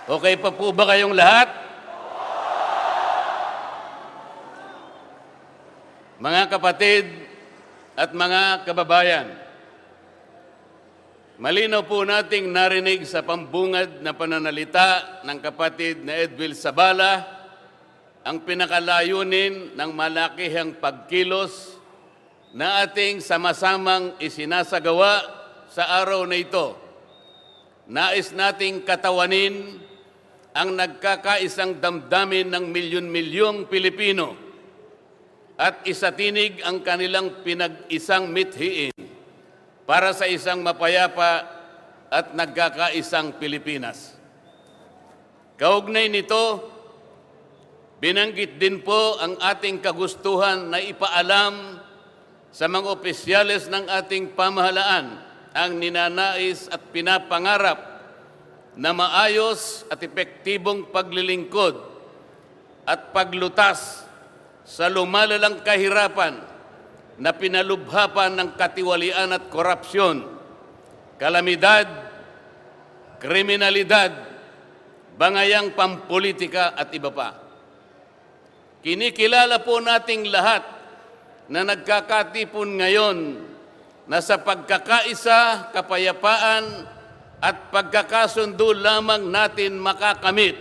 Okay pa po ba kayong lahat? Mga kapatid at mga kababayan, malinaw po nating narinig sa pambungad na pananalita ng kapatid na Edwil Sabala ang pinakalayunin ng malakihang pagkilos na ating sama-samang isinasagawa sa araw na ito. Nais nating katawanin ang nagkakaisang damdamin ng milyon-milyong Pilipino at isatinig ang kanilang pinag-isang mithiin para sa isang mapayapa at nagkakaisang Pilipinas. Kaugnay nito, binanggit din po ang ating kagustuhan na ipaalam sa mga opisyales ng ating pamahalaan ang ninanais at pinapangarap na maayos at epektibong paglilingkod at paglutas sa lumalalang kahirapan na pinalubha ng katiwalian at korupsyon, kalamidad, kriminalidad, bangayang pampolitika at iba pa. Kinikilala po nating lahat na nagkakatipon ngayon na sa pagkakaisa, kapayapaan at pagkakasundo lamang natin makakamit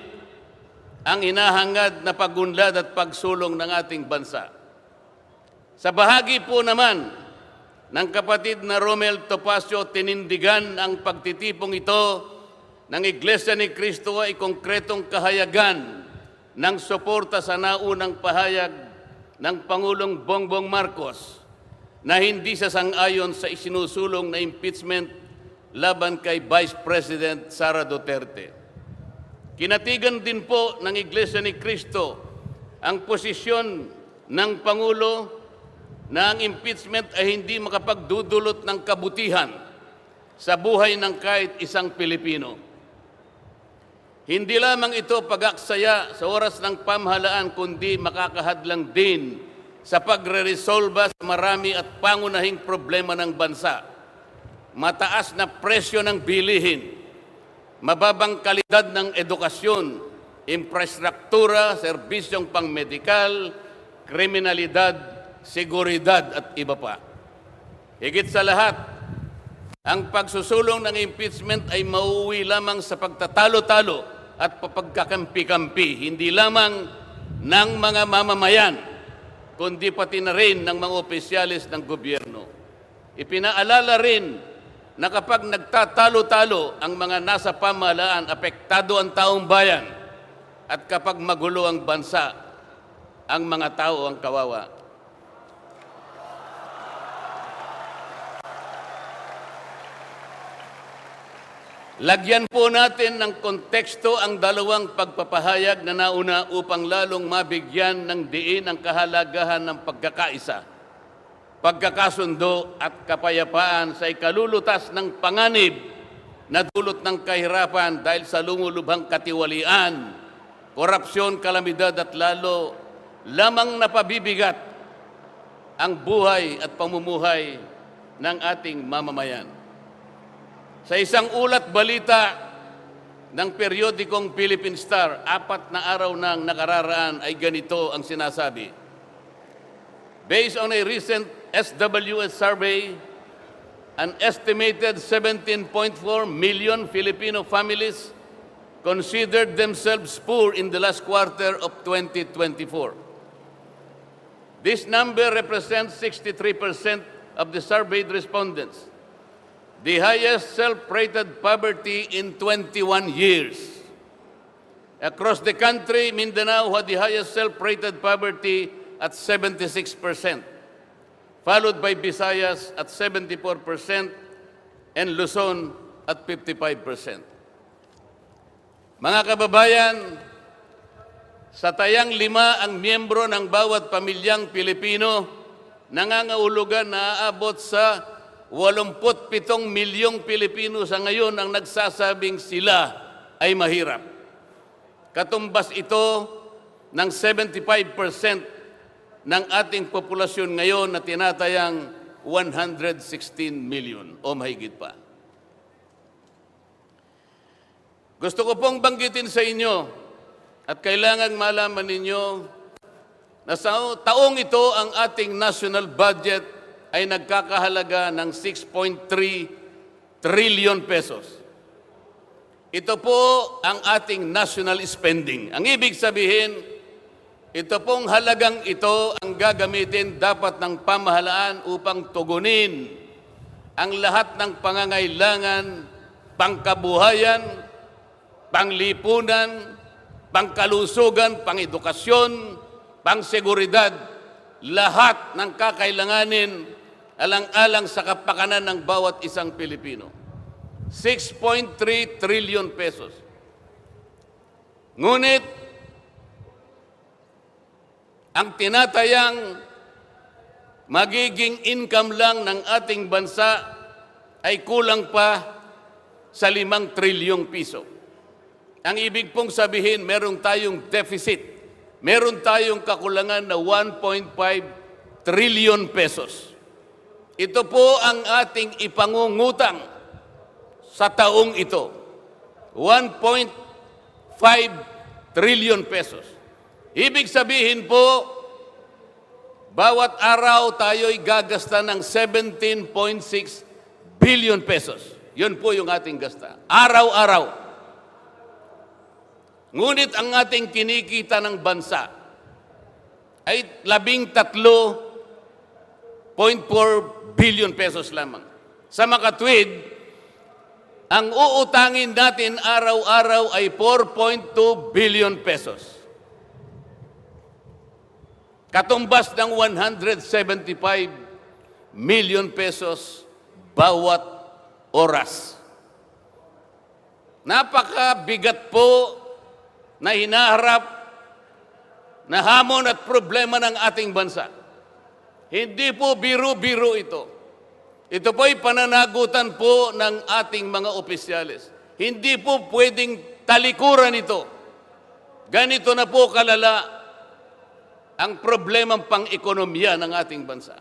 ang hinahangad na pagunlad at pagsulong ng ating bansa. Sa bahagi po naman ng kapatid na Romel Topacio, tinindigan ang pagtitipong ito ng Iglesia ni Cristo ay konkretong kahayagan ng suporta sa naunang pahayag ng Pangulong Bongbong Marcos na hindi sasang-ayon sa isinusulong na impeachment laban kay Vice President Sara Duterte. Kinatigan din po ng Iglesia ni Cristo ang posisyon ng Pangulo na ang impeachment ay hindi makapagdudulot ng kabutihan sa buhay ng kahit isang Pilipino. Hindi lamang ito pag-aksaya sa oras ng pamahalaan, kundi makakahadlang din sa pagre-resolba sa marami at pangunahing problema ng bansa. Mataas na presyo ng bilihin, mababang kalidad ng edukasyon, infrastruktura, serbisyong pangmedikal, kriminalidad, seguridad at iba pa. Higit sa lahat, ang pagsusulong ng impeachment ay mauuwi lamang sa pagtatalo-talo at pagkakampi-kampi, hindi lamang ng mga mamamayan, kundi pati na rin ng mga opisyalis ng gobyerno. Ipinaalala rin na kapag nagtatalo-talo ang mga nasa pamahalaan, apektado ang taong bayan, at kapag magulo ang bansa, ang mga tao ang kawawa. Lagyan po natin ng konteksto ang dalawang pagpapahayag na nauna upang lalong mabigyan ng diin ang kahalagahan ng pagkakaisa, pagkakasundo at kapayapaan sa ikalulutas ng panganib na dulot ng kahirapan dahil sa lumulubhang katiwalian, korupsyon, kalamidad at lalo lamang napabibigat ang buhay at pamumuhay ng ating mamamayan. Sa isang ulat balita ng periodikong Philippine Star, 4 na araw nang nakararaan ay ganito ang sinasabi. Based on a recent SWS survey, an estimated 17.4 million Filipino families considered themselves poor in the last quarter of 2024. This number represents 63% of the surveyed respondents, the highest self-rated poverty in 21 years. Across the country, Mindanao had the highest self-rated poverty at 76%, followed by Visayas at 74% and Luzon at 55%. Mga kababayan, sa tayang 5 ang miyembro ng bawat pamilyang Pilipino, nangangahulugan na aabot sa 87 milyong Pilipino sa ngayon ang nagsasabing sila ay mahirap. Katumbas ito ng 75% ng ating populasyon ngayon na tinatayang 116 million o mahigit pa. Gusto ko pong banggitin sa inyo at kailangan malaman ninyo na sa taong ito ang ating national budget ay nagkakahalaga ng 6.3 trillion pesos. Ito po ang ating national spending. Ang ibig sabihin, ito pong halagang ito ang gagamitin dapat ng pamahalaan upang tugunin ang lahat ng pangangailangan, pangkabuhayan, panglipunan, pangkalusugan, pangedukasyon, pangseguridad, lahat ng kakailanganin alang-alang sa kapakanan ng bawat isang Pilipino. 6.3 trillion pesos. Ngunit, ang tinatayang magiging income lang ng ating bansa ay kulang pa sa 5 trilyong piso. Ang ibig pong sabihin, meron tayong deficit. Meron tayong kakulangan na 1.5 trillion pesos. Ito po ang ating ipangungutang sa taong ito. 1.5 trillion pesos. Ibig sabihin po, bawat araw tayo'y gagasta ng 17.6 billion pesos. Yun po yung ating gasta. Araw-araw. Ngunit ang ating kinikita ng bansa ay 13.4 billion pesos lamang. Sa makatwid, ang uutangin natin araw-araw ay 4.2 billion pesos. Katumbas ng 175 million pesos bawat oras. Napakabigat po na hinaharap na hamon at problema ng ating bansa. Hindi po biro-biro ito. Ito po ay pananagutan po ng ating mga opisyales. Hindi po pwedeng talikuran ito. Ganito na po kalala ang problemang pang-ekonomiya ng ating bansa.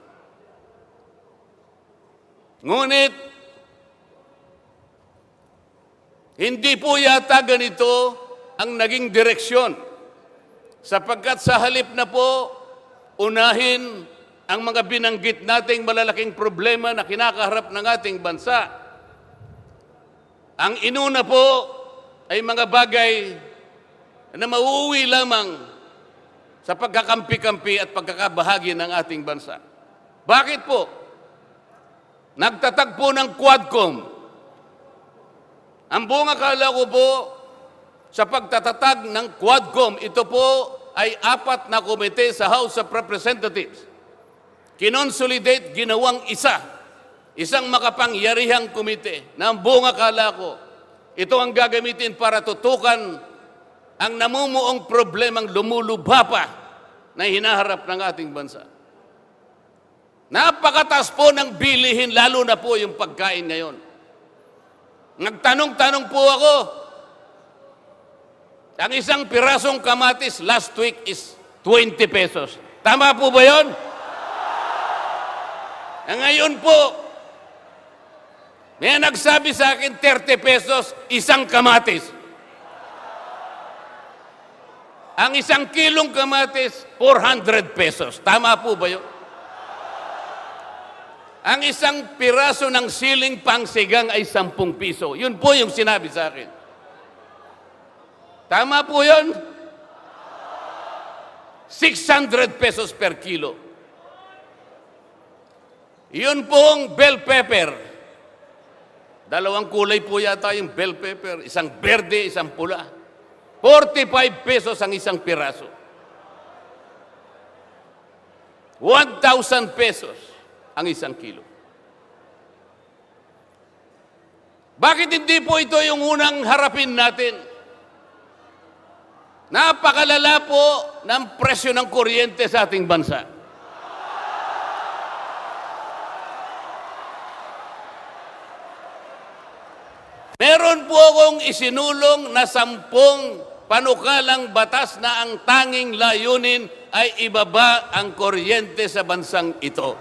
Ngunit, hindi po yata ganito ang naging direksyon. Sapagkat sa halip na po, unahin ang mga binanggit nating malalaking problema na kinakaharap ng ating bansa. Ang inuna po ay mga bagay na mauuwi lamang sa pagkakampi-kampi at pagkakabahagi ng ating bansa. Bakit po? Nagtatag po ng Quadcom. Ang buong akala ko po, sa pagtatatag ng Quadcom, ito po ay 4 na komite sa House of Representatives. Kinonsolidate, ginawang isang makapangyarihang komite na ang buong akala ko, ito ang gagamitin para tutukan ang namumuong problemang lumulubha pa na hinaharap ng ating bansa. Napakataas po ng bilihin, lalo na po yung pagkain ngayon. Nagtanong-tanong po ako, ang isang pirasong kamatis last week is 20 pesos. Tama po ba yun? Ngayon po, may nagsabi sa akin 30 pesos isang kamatis. Ang isang kilong kamatis, 400 pesos. Tama po ba yun? Ang isang piraso ng siling pangsigang ay 10 piso. Yun po yung sinabi sa akin. Tama po yun? 600 pesos per kilo. Yun pong bell pepper. 2 kulay po yata yung bell pepper. Isang berde, isang pula. 45 pesos ang isang piraso. 1,000 pesos ang isang kilo. Bakit hindi po ito yung unang harapin natin? Napakalala po ng presyo ng kuryente sa ating bansa. Meron po akong isinulong na 10 panukalang batas na ang tanging layunin ay ibaba ang kuryente sa bansang ito.